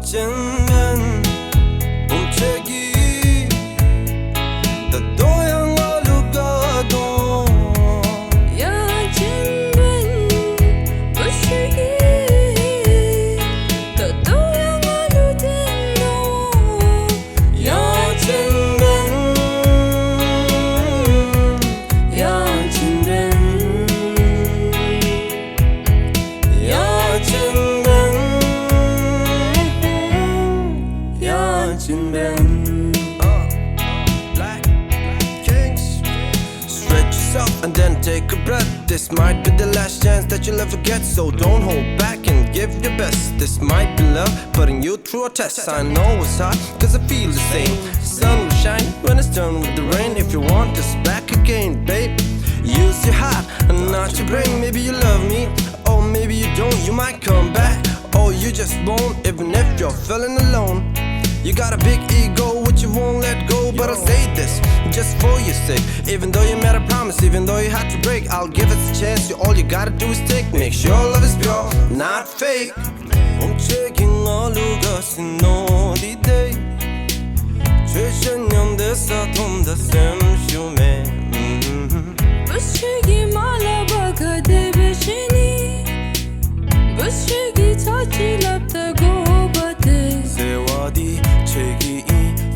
야채는 봄책이 다 도양을 가도 야채는 봄책이 다 도양을 된다 야채는 Black Kings. Stretch yourself and then take a breath. This might be the last chance that you'll ever get, so don't hold back and give your best. This might be love, putting you through a test. I know it's hot, cause I feel the same. The sun will shine when it's done with the rain. If you want this back again, babe, use your heart and not your brain. Maybe you love me, or maybe you don't. You might come back, or you just won't. Even if you're feeling alone, you got a big ego which you won't let go. But I'll say this just for your sake. Even though you made a promise, even though you had to break, I'll give it a chance. All you gotta do is take. Make sure love is pure, not fake. 봄책인 얼루가 신호리데이 최신년대사 돈다 샘쇼메 봄책이 말라바가 대배시니 봄책이 터질랍다고 바대 세와디 책이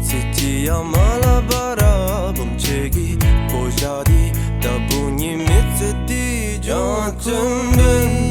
시티야 말라바라 봄책이 고샤디 다분히 미츠디 전쯤은